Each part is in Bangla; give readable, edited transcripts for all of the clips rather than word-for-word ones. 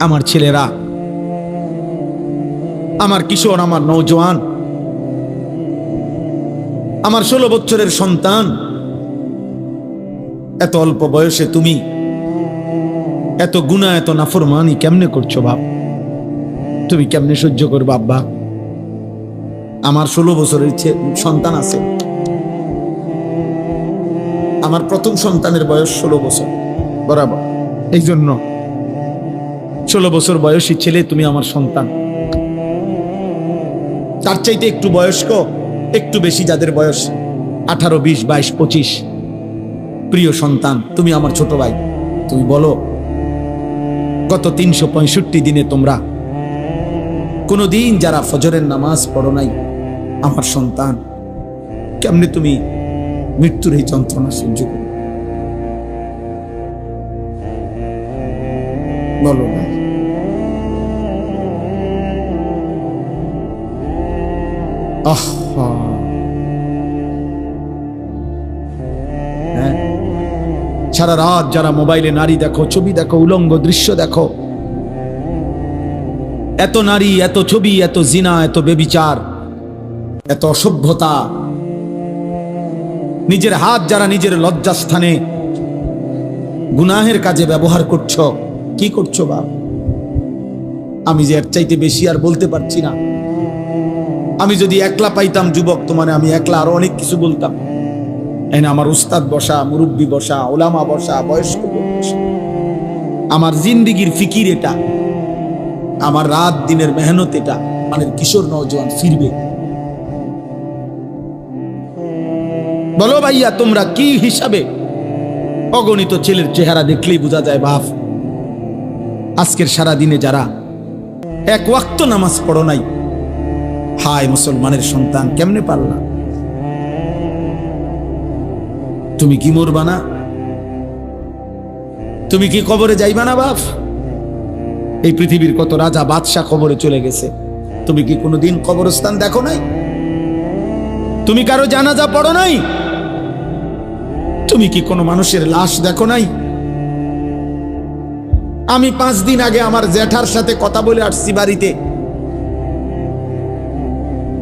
আমার ছেলেরা, আমার কিশোর, আমার নওজোয়ান, আমার 16 বছরের সন্তান, এত অল্প বয়সে তুমি এত গুনাহ, এত নাফরমানি কেমনে করছো বাপ? তুমি কেমনে সহ্য করবে আব্বা? আমার 16 বছরের সন্তান আছে। আমার প্রথম সন্তানের বয়স 16 বছর বরাবর। এই জন্য 16 বছর বয়সী ছেলে তুমি আমার সন্তান। তার চাইতে একটু বয়স্ক, একটু বেশি যাদের বয়স 18, 20, 22, 25, প্রিয় সন্তান, তুমি আমার ছোট ভাই। তুমি বলো, গত 365 দিনে তোমরা কোনদিন যারা ফজরের নামাজ পড়ো নাই, আমার সন্তান, কেমনে তুমি মৃত্যুর এই যন্ত্রণা সহ্য করো? বলো ভাই। হ্যাঁ, সারা রাত যারা মোবাইলে নারী দেখো, ছবি দেখো, উলঙ্গ দৃশ্য দেখো, এত নারী, এত ছবি, এত জিনা, এত বেবিচার, এত অসভ্যতা, নিজের হাত যারা নিজের লজ্জাস্থানে গুনাহের কাজে ব্যবহার করছো, কি করছো বাপ? আমি যে এর চাইতে বেশি আর বলতে পারছি না। আমি যদি একলা পাইতাম যুবক তোমার, আমি একলা আরো অনেক কিছু বলতাম। এই না, আমার উস্তাদ বসা, মুরব্বী বসা, ওলামা বসা, বয়স্ক বসা, আমার জিন্দিগির ফিকির এটা, আমার রাত দিনের মেহনত এটা, মানে কিশোর নওজোয়ান ফিরবে। বলো ভাইয়া, তোমরা কি হিসাবে? অগণিত ছেলের চেহারা দেখলেই বোঝা যায় বাপ, আজকের সারা দিনে যারা এক ওয়াক্ত নামাজ পড়ো নাই, হায় মুসলমানের সন্তান, কেমনে পারলা? তুমি কি মরবা না? তুমি কি কবরে যাইবা না বাপ? এই পৃথিবীর কত রাজা বাদশাহ কবরে চলে গেছে, তুমি কি কোনোদিন কবরস্থান দেখো নাই? তুমি কারো জানাজা পড়ো নাই? তুমি কি কোনো মানুষের লাশ দেখো নাই? আমি 5 দিন আগে আমার জ্যাঠার সাথে কথা বলে আসছি বাড়িতে,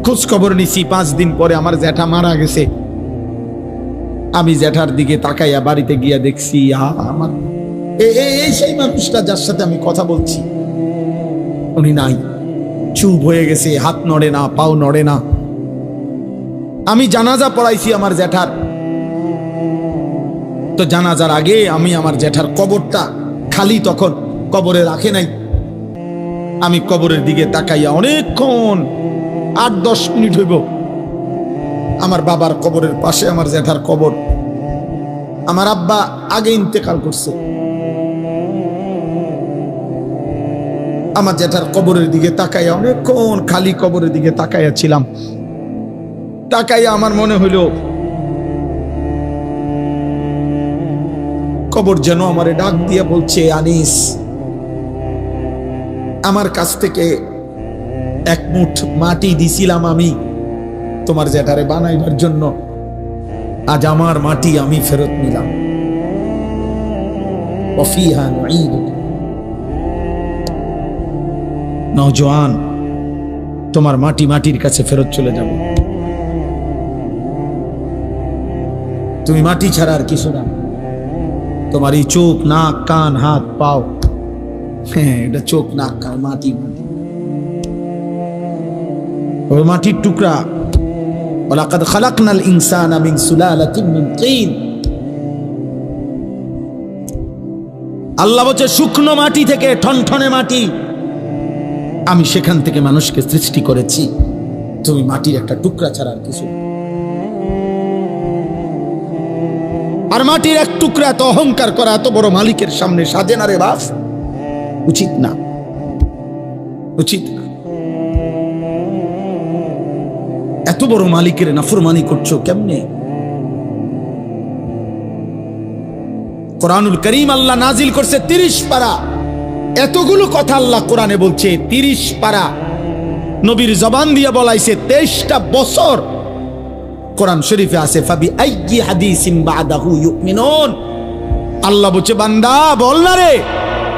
খোঁজ খবর নিছি। 5 দিন পরে আমার জ্যাঠা মারা গেছে। আমি জ্যাঠার দিকে তাকাইয়া বাড়িতে গিয়া দেখছি, আমার এই সেই মানুষটা যার সাথে আমি কথা বলছি, উনি নাই, চুপ হয়ে গেছে, হাত নড়ে না, পাও নড়ে না। আমি জানাজা পড়াইছি আমার জ্যাঠার, তো জানাজার আগে আমি আমার জ্যাঠার কবরটা খালি, তখন কবরে রাখে নাই। আমি কবরের দিকে তাকাইয়া অনেকক্ষণ, 8-10 মিনিট হইব, আমার বাবার কবরের পাশে আমার জ্যাঠার কবর। আমার আব্বা আগে ইন্তেকাল করছে। আমার জ্যাঠার কবরের দিকে তাকাইয়া অনেকক্ষণ, খালি কবরের দিকে তাকাইয়া ছিলাম। তাকাইয়া আমার মনে হইল কবর যেন আমারে ডাক দিয়ে বলছে, আনিস, আমার কাছ থেকে 1 মুঠ মাটি দিছিলাম আমি তোমার জ্যাঠারে বানাইবার জন্য, আজ আমার মাটি আমি ফেরত নিলাম। ওয়াফিহা নুঈদুকা। নওজোয়ান, তোমার মাটি মাটির কাছে ফেরত চলে যাবে। তুমি মাটি ছাড়া আর কিছু না। তোমার এই চোখ, নাক, কান, হাত, পাও, হ্যাঁ, এটা চোখ, নাক, কান, মাটি, মাটি, ওই মাটির টুকরা। ওয়ালাকাদ খালাকনাল ইনসানা মিন সুলালাতিন মিন তিন। আল্লাহ বলছে, শুকনো মাটি থেকে, ঠনঠনে মাটি, আমি সেখান থেকে মানুষকে সৃষ্টি করেছি। তুমি মাটির একটা টুকরা ছাড়া আর কিছু। আর মাটির এক টুকরা এত অহংকার করা, এত বড় মালিকের সামনে সাজে না রে বাপ, উচিত না, উচিত না। এত বড় মালিকের নাফরমানি করছো কেমনে? কোরআনুল কারীম আল্লাহ নাজিল করছে 30 পারা। এতগুলো কথা আল্লাহ কোরআনে বলছে, 30 পারা নবীর জবান দিয়ে বলাইছে, 23টা বছর কোরআন শরীফে আছে, ফাবি আইয়ি হাদিসিন বাদাহু ইউমিনুন। আল্লাহ বলছে, বান্দা বল না রে,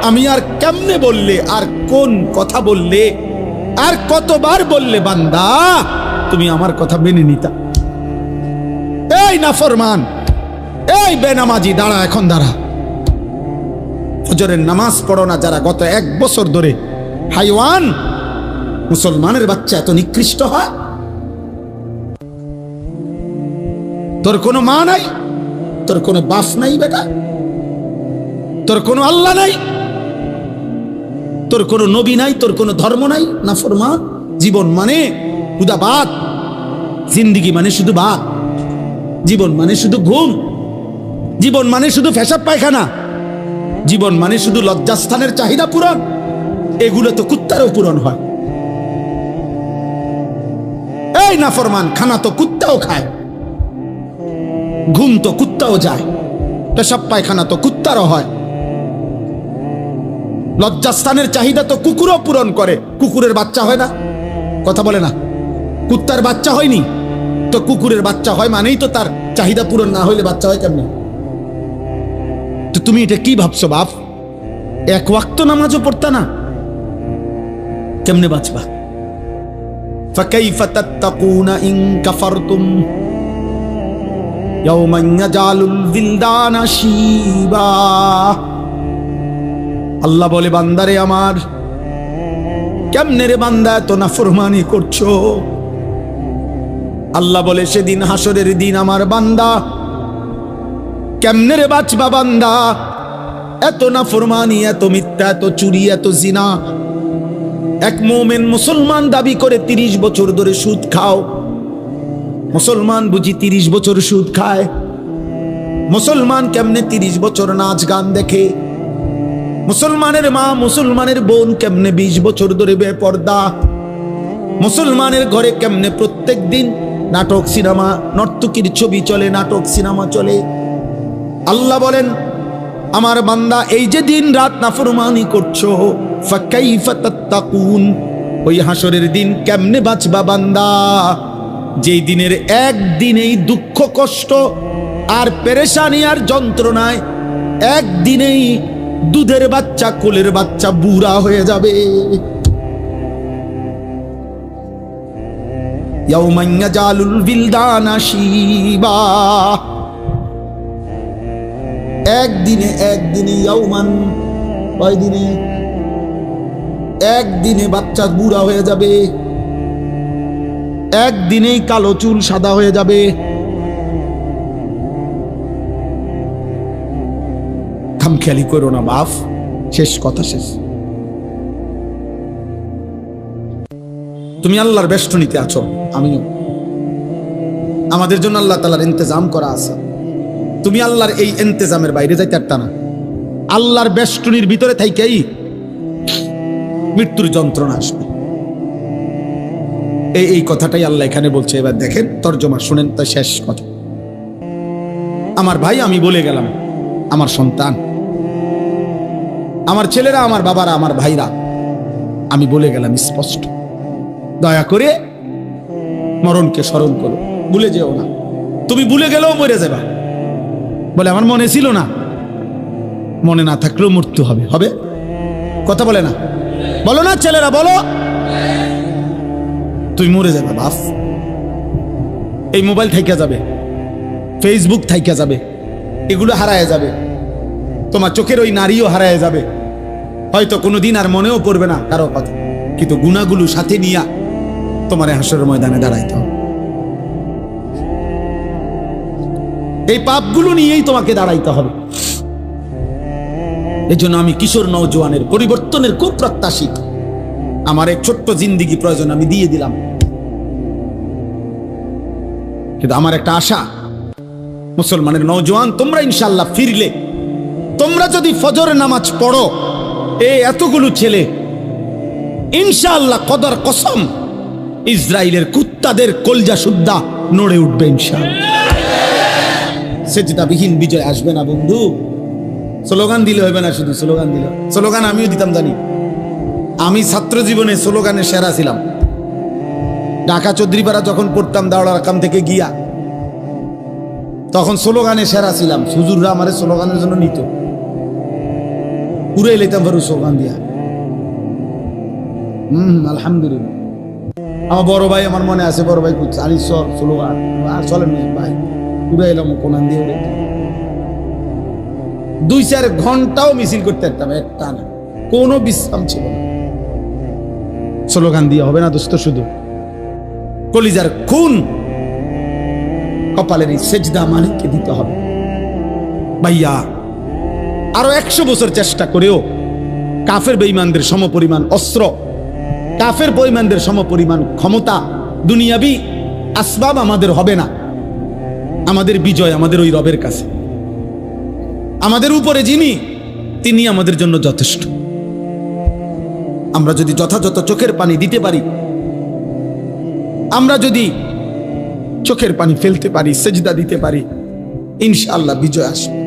আমি আর কেমনে বললে, আর কোন কথা বললে, আর কতবার বললে বান্দা তুমি আমার কথা মেনে নিতা? এই নাফরমান, এই বেনামাজি, দাঁড়া, এখন দাঁড়া। ফজরের নামাজ পড়ো না যারা, গত 1 বছর ধরে হাইওয়ান, মুসলমানের বাচ্চা এত নিকৃষ্ট হয়? তোর কোনো মা নাই, তোর কোনো বাপ নাই বেটা, তোর কোনো আল্লাহ নাই, তোর কোনো নবী নাই, তোর কোনো ধর্ম নাই। নাফরমান। জীবন মানে হুদা ভাত, জিন্দিগি মানে শুধু ভাত, জীবন মানে শুধু ঘুম, জীবন মানে শুধু পেশাব পায়খানা, জীবন মানে শুধু লজ্জাস্থানের চাহিদা পূরণ। এগুলো তো কুত্তারও পূরণ হয়। এই নাফরমান, খানা তো কুত্তাও খায়, ঘুম তো কুত্তাও যায়, পেশাব পায়খানা তো কুত্তারও হয়, লজ্জাস্থানের চাহিদা তো কুকুরও পূরণ করে। কুকুরের বাচ্চা হয় না? কথা বলে না। কুত্তার বাচ্চা হয়নি তো কুকুরের বাচ্চা হয়, মানেই তো তার চাহিদা পূরণ না হইলে বাচ্চা হয় কেমনে? তো তুমি এটা কি ভাবছো বাপ? 1 ওয়াক্ত নামাজও পড়তা না, কেমনে বাঁচবা? ফাকাইফা তাত্তাকুনা ইন কাফারতুম ইয়াওমান ইয়াজালুল বিলদানা শিবা। আল্লাহ বলে, বান্দারে আমার, কেমনে রে বান্দা এত নাফরমানি করছো? আল্লাহ বলে, সেদিন হাসরের দিন আমার বান্দা কেমনে রে বাঁচবা বান্দা? এত নাফরমানি, এত মিথ্যা, এত চুরি, এত জিনা। এক মুমিন মুসলমান দাবি করে 30 বছর ধরে সুদ খাও। মুসলমান বুঝি 30 বছর সুদ খায়? মুসলমান কেমনে 30 বছর নাচ গান দেখে? মুসলমানের মা, মুসলমানের বোন কেমনে 20 বছর ধরে বেপর্দা? মুসলমানের ঘরে কেমনে প্রত্যেক দিন নাটক, সিনেমা, নর্তকীর ছবি চলে, নাটক সিনেমা চলে। আল্লাহ বলেন, আমার বান্দা এই যে দিন রাত নাফরমানি করছো, ফাকাইফা তাত্তাকুন, ওই হাসরের দিন কেমনে বাঁচবা বান্দা? যেই দিনের একদিনেই দুঃখ, কষ্ট আর পেরেশানি আর যন্ত্রণায় একদিনেই দুধের বাচ্চা, কোলের বাচ্চা বুড়া হয়ে যাবে। ইয়াউমান ইয়াজালুল বিলদানা শিবা। একদিনে ইয়াউমান, কয়দিনে? একদিনে বাচ্চা বুড়া হয়ে যাবে, একদিনেই কালো চুল সাদা হয়ে যাবে। খামখেয়ালি করো না বাপ, শেষ কথা শেষ। তুমি আল্লাহর বেষ্টনীতে আছো, আমিও। আমাদের জন্য আল্লাহ তাআলার ইন্তজাম করা আছে। তুমি আল্লাহর এই ইন্তজামের বাইরে যাইতে পারতা না। আল্লাহর বেষ্টনীর ভিতরে থাইকেই মৃত্যুর যন্ত্রণা আসবে। এই কথাটাই আল্লাহ এখানে বলছে। এবার দেখেন তর্জমা শুনেন, তা শেষ কথা। আমার ভাই, আমি বলে গেলাম, আমার সন্তান, আমার ছেলেরা, আমার বাবারা, আমার ভাইরা, আমি বলে গেলাম স্পষ্ট, দয়া করে মরণকে স্মরণ করো, ভুলে যেও না। তুমি ভুলে গেলেও মরে যাবা। বলে আমার মনে ছিল না, মনে না থাকলেও মৃত্যু হবে। হবে? কথা বলে না, বলো না ছেলেরা, বলো। তুই মরে যাবে বাপ। এই মোবাইল থাইকা যাবে, ফেসবুক থাইকা যাবে, এগুলো হারায় যাবে। তোমার চোখের ওই নারীও হারায় যাবে। হয়তো কোনোদিন আর মনেও পড়বে না কারো কথা, কিন্তু গুনাহগুলো সাথে নিয়া তোমার হাসরের ময়দানে দাঁড়াইতে হবে। এই পাপগুলো নিয়েই তোমাকে দাঁড়াইতে হবে। এই জন্য আমি কিশোর নওজোয়ানের পরিবর্তনের খুব প্রত্যাশিত। আমার এক ছোট্ট জিন্দিগি প্রয়োজন, আমি দিয়ে দিলাম। কিন্তু আমার একটা আশা, মুসলমানের নওজোয়ান তোমরা ইনশাআল্লাহ ফিরলে, তোমরা যদি ফজরের নামাজ পড়ো, এতগুলো ছেলে ইনশাআল্লাহ কদর কসম ইসরায়েলের কুত্তাদের কলজা সুদ্ধা নড়ে উঠবে ইনশাআল্লাহ। সেজদাবিহীন বিজয় আসবে না বন্ধু। স্লোগান দিলে হবে না, শুধু স্লোগান দিলে। স্লোগান আমিও দিতাম, জানি। আমি ছাত্র জীবনে স্লোগানে সেরা ছিলাম। ঢাকা চৌধুরীপাড়া যখন পড়তাম দাওড়া রাকাম থেকে গিয়া, তখন স্লোগানে সেরা ছিলাম। হুজুররা আমার স্লোগানের জন্য নিত। উড়ে লেতাম পারু স্লোগান দিয়া। আলহামদুলিল্লাহ। আমার বড় ভাই, আমার মনে আছে, বড় ভাই আলি স্লোগান আর চলেন ভাই, উড়ে এলাম কোনান দিয়ে উড়ে 2-4 ঘন্টাও মিছিল করতে পারতাম, একটা না, কোনো বিশ্রাম ছিল না। স্লোগান দিয়ে হবে না দোস্ত, শুধু কলিজার খুন, কপালের এই সেজদা মালিককে দিতে হবে। ভাইয়া আরো 100 বছর চেষ্টা করেও কাফের বেঈমানদের সমপরিমাণ অস্ত্র, কাফের বেঈমানদের সমপরিমাণ ক্ষমতা, দুনিয়াবি আসবাব আমাদের হবে না। আমাদের বিজয় আমাদের ওই রবের কাছে। আমাদের উপরে যিনি, তিনি আমাদের জন্য যথেষ্ট। আমরা যদি যথাযথ চোখের পানি দিতে পারি, আমরা যদি চোখের পানি ফেলতে পারি, সেজদা দিতে পারি, ইনশাআল্লাহ বিজয় আসবে।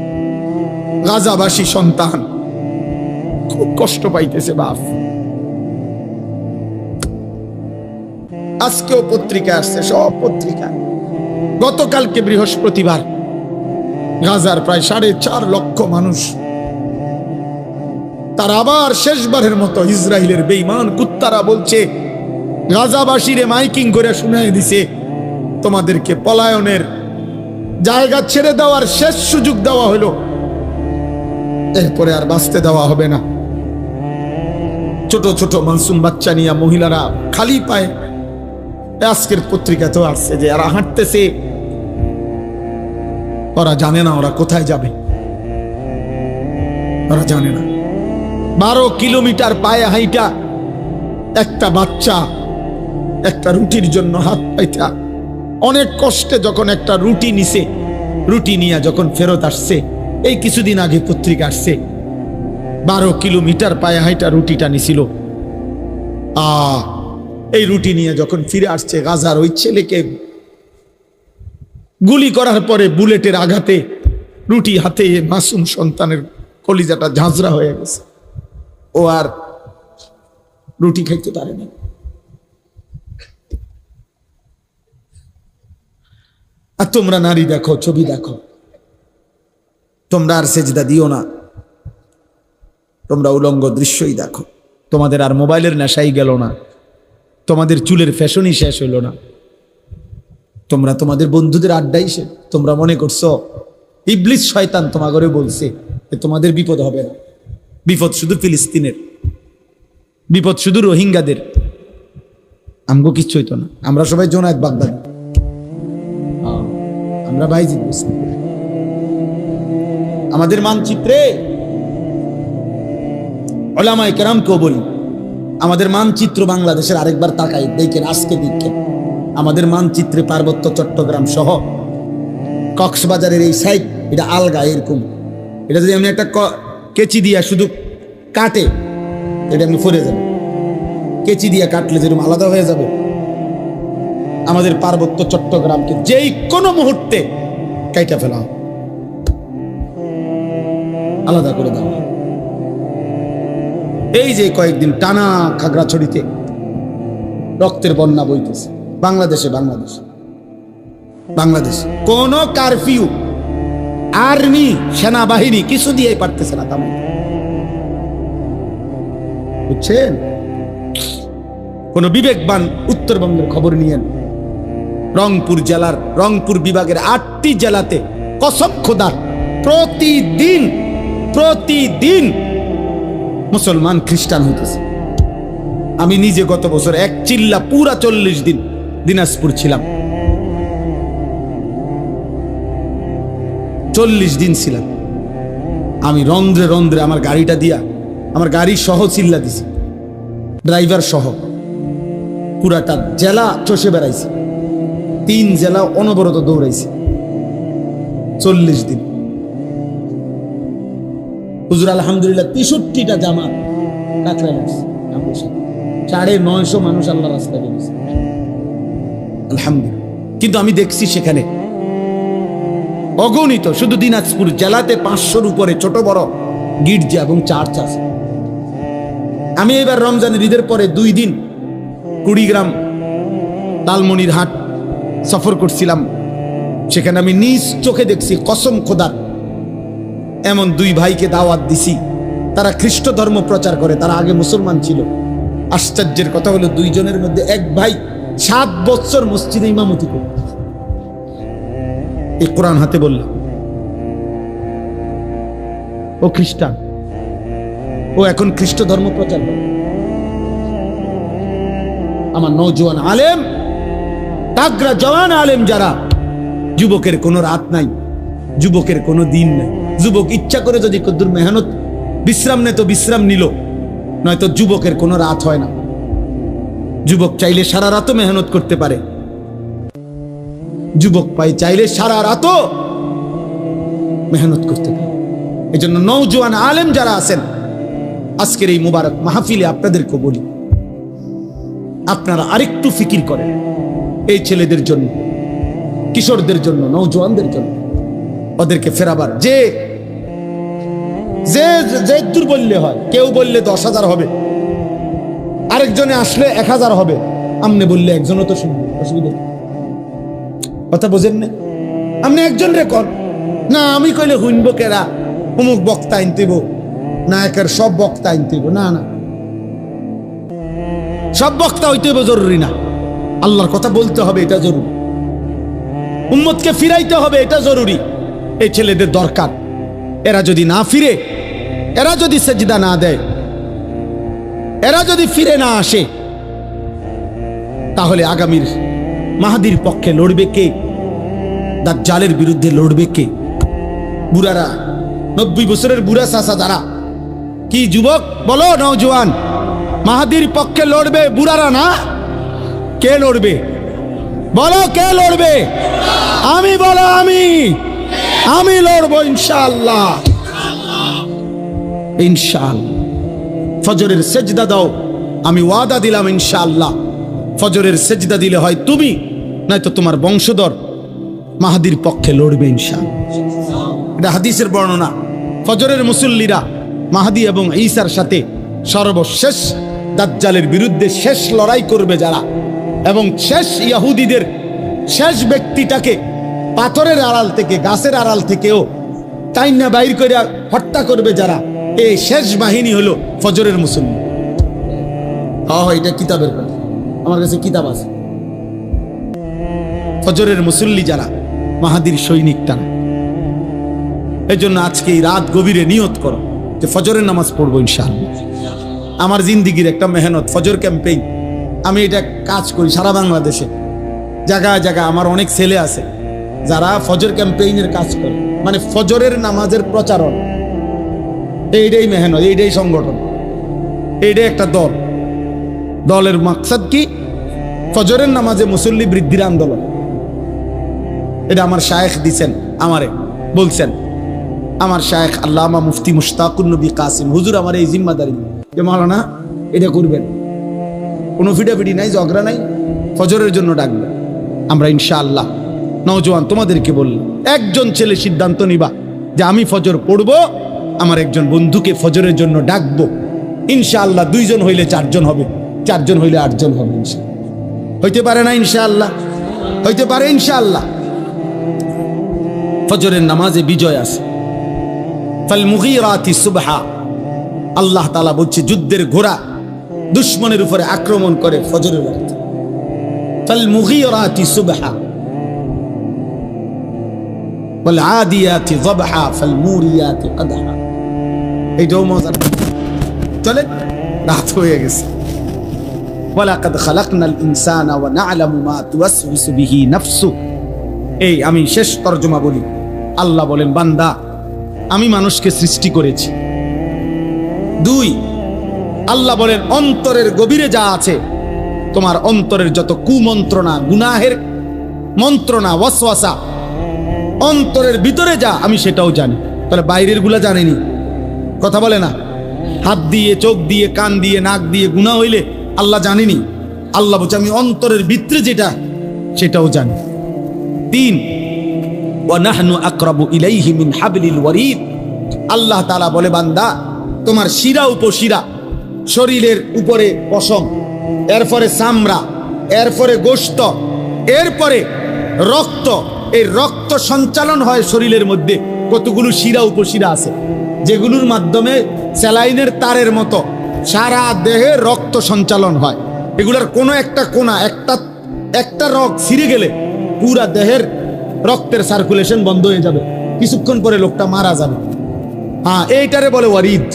গাজাবাসী সন্তান খুব কষ্ট পাইতেছে বাপ। আজকেও পত্রিকা আসছে, সব পত্রিকা। গতকালকে বৃহস্পতিবার গাজার প্রায় 4.5 লক্ষ মানুষ, তারা আবার শেষবারের মতো ইসরায়েলের বেঈমান কুত্তারা বলছে, গাজাবাসীরে মাইকিং করে শুনাই দিছে, তোমাদেরকে পলায়নের জায়গা ছেড়ে দেওয়ার শেষ সুযোগ দেওয়া হলো, এরপরে আর বাঁচতে দেওয়া হবে না। ছোট ছোট মাসুম বাচ্চা নিয়ে মহিলারা খালি পায়ে, আজকের পত্রিকাতেও আসছে যে এরা হাঁটতেছে, ওরা জানে না ওরা কোথায় যাবে, ওরা জানে না। 12 কিলোমিটার পায়ে হাইটা একটা বাচ্চা একটা রুটির জন্য হাত পাইতা অনেক কষ্টে যখন একটা রুটি নিছে, রুটি নিয়ে যখন ফেরত আসছে, এই কিছুদিন আগে পত্রিকা আসছে, 12 কিলোমিটার পায়ে হাইটা রুটিটা নিছিল। এই রুটি নিয়ে যখন ফিরে আসছে, গাজার ওই ছেলেকে গুলি করার পরে বুলেটের আঘাতে রুটি হাতে মাসুম সন্তানের কলিজাটা ঝাঁঝরা হয়ে গেছে, ও আর রুটি খাইতে পারেনি। আর তোমরা নারী দেখো, ছবি দেখো, তোমরা আর সেজদা দিও না, তোমরা উলঙ্গ দৃশ্যই দেখো। তোমাদের আর মোবাইলের নেশাই গেল না, তোমাদের চুলের ফ্যাশনই শেষ হইল না, তোমরা তোমাদের বন্ধুদের আড্ডাই শেষ। তোমরা মনে করছো ইবলিস শয়তান তোমাগরে বলছে তোমাদের বিপদ হবে না। বিপদ শুধু ফিলিস্তিনের, বিপদ শুধু রোহিঙ্গাদের, আমগো কিচ্ছু হইতো না। আমরা সবাই জোনায়েত বাগদাদি, আমরা ভাই জিতব। আমাদের মানচিত্রে উলামায়ে কেরামকেও বলি, আমাদের মানচিত্র বাংলাদেশের আরেকবার তাকাই দেখেন, আজকে দেখেন আমাদের মানচিত্রে পার্বত্য চট্টগ্রাম সহ কক্সবাজারের এই সাইড, এটা আলগা এরকম। এটা যদি আমি একটা কেচি দিয়া শুধু কাটে, এটা আমি ফরে যাব। কেচি দিয়া কাটলে যেরকম আলাদা হয়ে যাবে, আমাদের পার্বত্য চট্টগ্রামকে যেই কোনো মুহূর্তে কাইটা ফেলা, আলাদা করে দেওয়া। এই যে কয়েকদিন টানা খাগড়াছড়িতে রক্তের বন্যা বইতেছে, বাংলাদেশে কোন কারফিউ, আর্মি, সেনাবাহিনী কিছু দিয়ে পারতেছে না, তেমন বুঝছেন? কোন বিবেকবান উত্তরবঙ্গের খবর নিয়েন, রংপুর বিভাগের 8টি জেলাতে কসম খোদার প্রতিদিন মুসলমান খ্রিস্টান হইতেছে। আমি নিজে গত বছর এক চিল্লা পুরা 40 দিন দিনাজপুর ছিলাম, 40 দিন ছিলাম। আমি রন্ধ্রে আমার গাড়িটা দিয়া, আমার গাড়ি সহ চিল্লা দিছি, ড্রাইভার সহ পুরাটা জেলা চষে বেড়াইছি, 3 জেলা অনবরত দৌড়াইছি 40 দিন। হুজুর আলহামদুলিল্লাহ 63টা জামাত কাকড়া লাগছে, 950 মানুষ আল্লাহ রাস্তায় বেরিয়েছে আলহামদুলিল্লাহ। কিন্তু আমি দেখছি সেখানে অগণিত, শুধু দিনাজপুর জেলাতে 500-র উপরে ছোট বড় গির্জা এবং চার্চ আছে। আমি এবার রমজানের ঈদের পরে 2 দিন কুড়িগ্রাম লালমনিরহাট সফর করছিলাম, সেখানে আমি নিজ চোখে দেখছি, কসম খোদার এমন 2 ভাইকে দাওয়াত দিছি, তারা খ্রিস্ট ধর্ম প্রচার করে, তারা আগে মুসলমান ছিল। আশ্চর্যের কথা হলো দুইজনের মধ্যে এক ভাই 7 বছর মসজিদে ইমামতি করে, এই কোরআন হাতে বললাম। ও খ্রিস্টান, ও এখন খ্রিস্ট ধর্ম প্রচার করে। আমার নওজোয়ান আলেম, তাগড়া জওয়ান আলেম যারা, যুবকের কোনো রাত নাই, যুবকের কোনো দিন নাই। যুবক ইচ্ছা করে যদি কদ্দুর মেহনত বিশ্রাম নেয় তো বিশ্রাম নিল, নয়তো যুবকের কোনো রাত হয় না। যুবক চাইলে সারা রাতও মেহনত করতে পারে, যুবক চাইলে সারা রাতও মেহনত করতে পারে। এই জন্য নওজোয়ান আলেম যারা আছেন, আজকের এই মুবারক মাহফিলে আপনাদেরকে বলি, আপনারা আরেকটু ফিকির করেন এই ছেলেদের জন্য, কিশোরদের জন্য, নওজোয়ানদের জন্য। ওদেরকে ফেরাবার যে যে যে দূর বললে হয়, কেউ বললে 10,000 হবে, আরেকজনে আসলে 1,000 হবে, আমনে বললে একজনও তো শুনবে, অসুবিধা কথা বোঝেন না? আপনি একজন রেকর্ড না, আমি কইলে শুনবো কেরা, অমুক বক্তা আনতেব না, একের সব বক্তা আনতেব না, না সব বক্তা হইতে জরুরি না, আল্লাহর কথা বলতে হবে এটা জরুরি, উম্মতকে ফিরাইতে হবে এটা জরুরি। এই ছেলেদের দরকার, এরা যদি না ফিরে, এরা যদি সেজদা না দেয়, এরা যদি ফিরে না আসে, তাহলে আগামীর মাহাদির পক্ষে লড়বে কে? দাজ্জালের বিরুদ্ধে লড়বে কে? বুড়ারা, 90 বছরের বুড়া চাচা যারা, কি যুবক বলো, নওজোয়ান, মাহাদির পক্ষে লড়বে বুড়ারা না? কে লড়বে বলো, কে লড়বে? আমি বলো, আমি লড়বো ইনশাআল্লাহ, ইনশাআল্লাহ। ফজরের সেজদা দাও, আমি ওয়াদা দিলাম ইনশাআল্লাহ, ফজরের সেজদা দিলে হয় তুমি, নয়তো তোমার বংশধর মাহাদির পক্ষে লড়বে ইনশাআল্লাহ। এটা হাদিসের বর্ণনা। ফজরের মুসল্লিরা মাহাদি এবং ঈসার সাথে সর্বশেষ দাজ্জালের বিরুদ্ধে শেষ লড়াই করবে যারা, এবং শেষ ইহুদিদের শেষ ব্যক্তিটাকে পাথরের আড়াল থেকে, গাছের আড়াল থেকেও টাইনা বাইর করে হত্যা করবে যারা, এই শেষ বাহিনী হলো ফজরের মুসল্লি। এটা কিতাবের কথা, আমার কাছে কিতাব আছে। ফজরের মুসল্লি যারা, মাহাদির সৈনিক তারা। এই জন্য আজকে এই রাত গভীরে নিয়ত করো যে ফজরের নামাজ পড়বো ইনশাআল্লাহ। আমার জিন্দিগির একটা মেহনত, ফজর ক্যাম্পেইন। আমি এটা কাজ করি সারা বাংলাদেশে, জায়গায় জায়গায় আমার অনেক ছেলে আছে যারা ফজর ক্যাম্পেইনের কাজ করে, মানে ফজরের নামাজের প্রচারণ। এইটাই মেহনত, এইটাই সংগঠন, এইটাই একটা দল। দলের মাকসাদ কি? ফজরের নামাজে মুসল্লি বৃদ্ধির আন্দোলন। এটা আমার শায়েখ দিছেন, আমারে বলছেন, আমার শায়েখ আল্লামা মুফতি মুশতাকুন নবী কাসিম হুজুর আমার এই জিম্মাদারি যে মাওলানা এটা করবেন, কোনো ফিডাফিডি নাই, ঝগড়া নাই, ফজরের জন্য ডাকবেন। আমরা ইনশাআল্লাহ নওজোয়ান তোমাদেরকে বললাম, একজন ছেলে সিদ্ধান্ত নিবা যে আমি ফজর পড়বো, আমার একজন বন্ধুকে ফজরের জন্য ডাকবো ইনশাআল্লাহ। 2 জন হইলে 4 জন হবে, 4 জন হইলে 8 জন হবে ইনশাআল্লাহ। হইতে পারে না ইনশাআল্লাহ? হইতে পারে ইনশাআল্লাহ। ফজরের নামাজে বিজয় আছে। ফাল মুগীরাতি সুবহা, আল্লাহ তাআলা বলছে যুদ্ধের ঘোড়া দুশমনের উপরে আক্রমণ করে ফজরের ওয়াক্তে। ফাল মুগীরাতি সুবহা ওয়াল আদিয়াতি যবহা ফাল মুরিয়াতি কদহা। এইটাও মজার। চলেন, রাত হয়ে গেছে। ওয়ালাকাদ খালাকনাল ইনসানা ওয়া না'লামু মা তুওয়াসওয়িসু বিহি নাফসু। এই আমি শেষ তরজমা বলি। আল্লাহ বলেন, বান্দা আমি মানুষকে সৃষ্টি করেছি। 2, আল্লাহ বলেন অন্তরের গভীরে যা আছে, তোমার অন্তরের যত কুমন্ত্রণা, গুনাহের মন্ত্রণা, ওয়াসওয়াসা, অন্তরের ভিতরে যা, আমি সেটাও জানি। তাহলে বাইরের গুলা জানেনি, কথা বলে না। হাত দিয়ে, চোখ দিয়ে, কান দিয়ে, নাক দিয়ে গুনাহ হইলে আল্লাহ জানেনি। আল্লাহ বলছে আমি অন্তরের ভিতরে যেটা, সেটাও জানি। 3, ওয়া নাহনু আকরাবু ইলাইহি মিন হাবলিল ওয়ারিদ। আল্লাহ তাআলা বলে, বান্দা তোমার শিরা উপশিরা, শরীরের উপরে পশম, এরপরে চামড়া, এরপরে গোশত, এরপরে রক্ত। এই রক্ত সঞ্চালন হয় শরীরের মধ্যে। কতগুলো শিরা উপশিরা আছে যেগুলোর মাধ্যমে স্যালাইনের তারের মতো সারা দেহে রক্ত সঞ্চালন হয়। এগুলার কোনো একটা কোনা একটা রক ছিঁড়ে গেলে পুরা দেহের রক্তের সার্কুলেশন বন্ধ হয়ে যাবে, কিছুক্ষণ পরে লোকটা মারা যাবে। হ্যাঁ, এইটারে বলে ওয়ারিদ।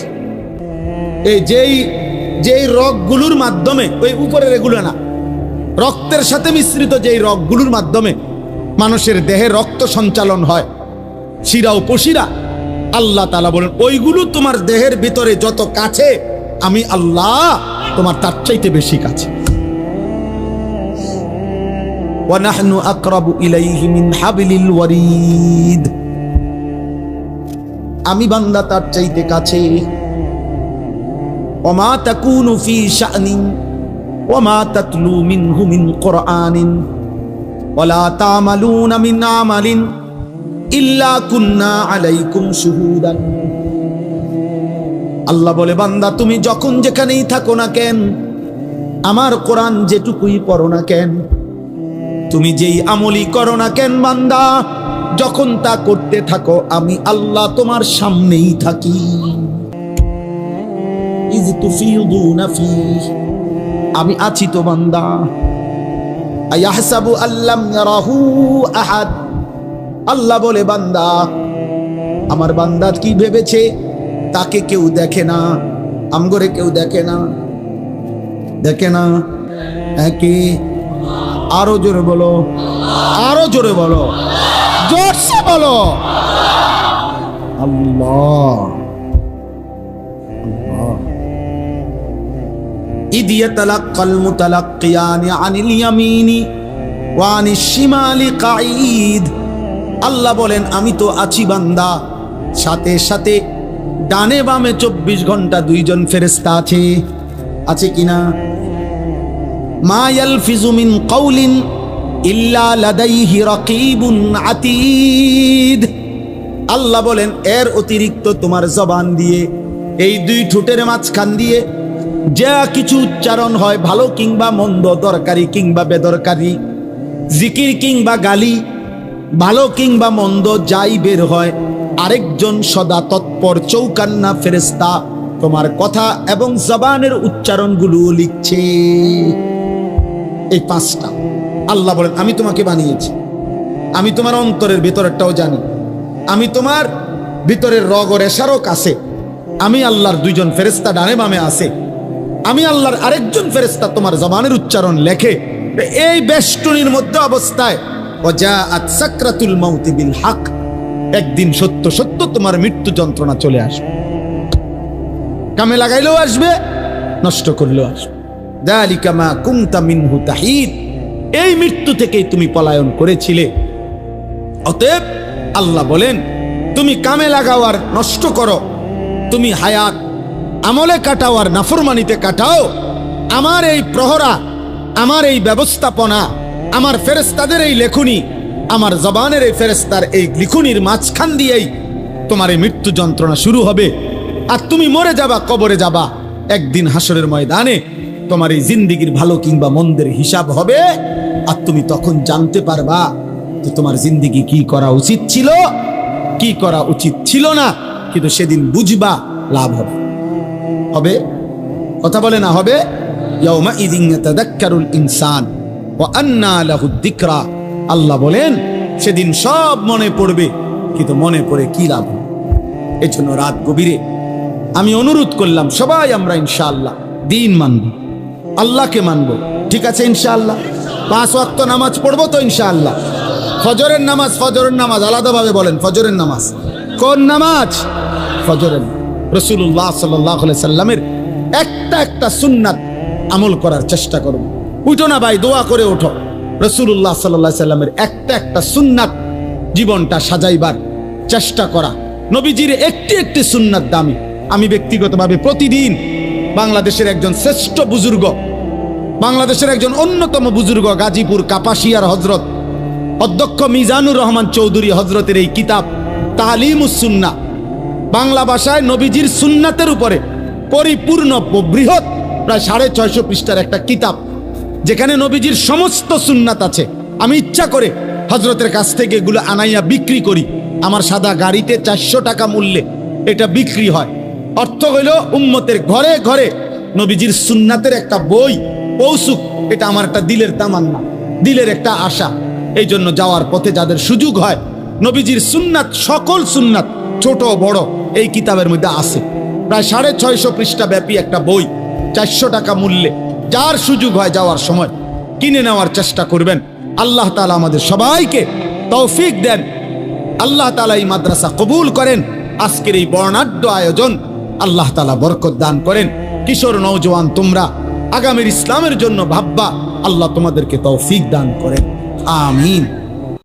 এই যেই রগগুলোর মাধ্যমে, ওই উপরের এগুলো না, রক্তের সাথে মিশ্রিত যেই রগগুলোর মাধ্যমে মানুষের দেহে রক্ত সঞ্চালন হয়, শিরা উপশিরা, আল্লাহ তাআলা বলেন ওইগুলো তোমার দেহের ভিতরে যত কাছে, আমি আল্লাহ তোমার তার চাইতে বেশি কাছে। ওয়া নাহনু আকরাবু ইলাইহি মিন হাবলিল ওয়ারিদ, আমি বান্দা তার চাইতে কাছে। ওমা তাকুনু ফি শানিন ওমা তাতলু মিনহু মিন কুরআনিন ওয়ালা তা'মালুনা মিন আমালিন ইল্লা কুন্না আলাইকুম শুহুদান। আল্লাহ বলে, বান্দা তুমি যখন যেখানেই থাকো না কেন, আমার কোরআন যেটুকুই পড়ো না কেন, তুমি যেই আমলই করো না কেন বান্দা, যখন তা করতে থাকো আমি আল্লাহ তোমার সামনেই থাকি। ইয তুফিদুনা ফীহি, আমি আছি তো বান্দা। আয়াহসাবু আল্লাম ইয়ারাহু আহাদ, আল্লাহ বলে বান্দা, আমার বান্দা কি ভেবেছে তাকে কেউ দেখে না? আমগরে কেউ দেখে না, দেখে না। একে আরো জোরে বলো, আরো জোরে বলো, জোরসে বলো, আল্লাহ। ইদ ইয়াতালাক্কাল মুতালাক্কিয়ানি আনিল ইয়ামিনি ওয়া আনিশ শিমালি কাঈদ। আল্লাহ বলেন আমি তো আছি বান্দা, সাথে সাথে ডানে বামে 24 ঘন্টা দুইজন ফেরেশতা আছে, আছে কিনা? মা ইয়ালফিজু মিন কাউলিন ইল্লা লাদাইহি রাকিবুন আতীদ। আল্লাহ বলেন এর অতিরিক্ত তোমার জবান দিয়ে, এই দুই ঠোঁটের মাঝখান দিয়ে যা কিছু উচ্চারণ হয়, ভালো কিংবা মন্দ, দরকারি কিংবা বেদরকারি, জিকির কিংবা গালি, ভালো কিংবা মন্দ যাই বের হয়, আরেকজন সদা তৎপর চৌকান্না ফেরেশতা তোমার কথা এবং জবানের উচ্চারণগুলো লিখছে। এই 5টা আল্লাহ বলেন আমি তোমাকে বানিয়েছি, আমি তোমার অন্তরের ভিতরেরটাও জানি, আমি তোমার ভিতরের রগ রেশারও কাছে, আমি আল্লাহর 2জন ফেরেশতা ডানে বামে আছে, আমি আল্লাহর আরেকজন ফেরেশতা তোমার জবানের উচ্চারণ লেখে। এই বেষ্টনীর মধ্যে অবস্থায় ওয়াজাআত সাকরাতুল মাউতি বিল হক, একদিন সত্য সত্য তোমার মৃত্যু যন্ত্রণা চলে আসবে। কামে লাগাইলেও আসবে, নষ্ট করলেও আসবে। যালিকা মা কুনতা মিনহু তাহিদ, এই মৃত্যু থেকেই তুমি পলায়ন করেছিলে। অতএব আল্লাহ বলেন তুমি কামে লাগাও আর নষ্ট করো, তুমি হায়াত আমলে কাটাও আর নাফরমানিতে কাটাও, আমার এই প্রহরা, আমার এই ব্যবস্থাপনা, আমার ফেরেশতাদের এই লেখনী, আমার জবানের এই ফেরেশতার এই লিখনির মাঝখান দিয়েই তোমার এই মৃত্যু যন্ত্রণা শুরু হবে। আর তুমি মরে যাবা, কবরে যাবা, একদিন হাসরের ময়দানে তোমার এই জিন্দেগির ভালো কিংবা মন্দের হিসাব হবে। আর তুমি তখন জানতে পারবা যে তোমার জিন্দেগি কি করা উচিত ছিল, কি করা উচিত ছিল না। কিন্তু সেদিন বুঝবা, লাভ হবে। হবে কথা বলে না হবে? ইয়াউমা ইযিন ইয়াতাযাক্কারুল ইনসান ওয়া আন্না লাহুদ যিকরা। আল্লাহ বলেন সেদিন সব মনে পড়বে, কিন্তু মনে পড়ে কি লাভ? এই জন্য রাত গভীরে আমি অনুরোধ করলাম সবাই আমরা ইনশাআল্লাহ দিন মানব, আল্লাহকে মানব, ঠিক আছে ইনশাআল্লাহ? 5 ওয়াক্ত নামাজ পড়বো তো ইনশাআল্লাহ? ফজরের নামাজ, ফজরের নামাজ আলাদাভাবে বলেন, ফজরের নামাজ কোন নামাজ? ফজরের। রাসূলুল্লাহ সাল্লাল্লাহু আলাইহি সাল্লামের একটা সুন্নাত আমল করার চেষ্টা করব। উঠো না ভাই, দোয়া করে ওঠো। রাসূলুল্লাহ সাল্লাল্লাহু আলাইহি সাল্লামের একটা সুন্নাত জীবনটা সাজাইবার চেষ্টা করা। নবীজির একটি সুন্নাত দামি। আমি ব্যক্তিগতভাবে প্রতিদিন বাংলাদেশের একজন শ্রেষ্ঠ বুজুর্গ, বাংলাদেশের একজন অন্যতম বুজুর্গ, গাজীপুর কাপাসিয়ার হযরত অধ্যক্ষ মিজানুর রহমান চৌধুরী হযরতের এই কিতাব তালিমুস সুন্নাহ, বাংলা ভাষায় নবীজির সুন্নাতের উপরে পরিপূর্ণ বৃহৎ প্রায় 650 পৃষ্ঠার একটা কিতাব, যেখানে নবীজির সমস্ত সুন্নাত আছে। আমি ইচ্ছা করে হযরতের কাছ থেকে এগুলো আনাইয়া বিক্রি করি। আমার সাদা গাড়িতে 400 টাকা মূল্যে এটা বিক্রি হয়। অর্থ হইল উম্মতের ঘরে ঘরে নবীজির সুন্নাতের একটা বই পৌঁছুক, এটা আমার একটা দিলের তামান্না, দিলের একটা আশা। এই জন্য যাওয়ার পথে যাদের সুযোগ হয়, নবীজির সুন্নাত, সকল সুন্নাত ছোট বড় এই কিতাবের মধ্যে আছে। প্রায় 650 পৃষ্ঠা ব্যাপী একটা বই, 400 টাকা মূল্যে। যার সুযোগ হয় যাওয়ার সময় কিনে নেওয়ার চেষ্টা করবেন। আল্লাহ তাআলা আমাদের সবাইকে তৌফিক দেন। আল্লাহ তাআলা এই মাদ্রাসা কবুল করেন। আজকের এই বর্ণাঢ্য আয়োজন আল্লাহ তাআলা বরকত দান করেন। কিশোর নওজোয়ান তোমরা আগামীর ইসলামের জন্য ভাববা, আল্লাহ তোমাদেরকে তৌফিক দান করেন। আমিন।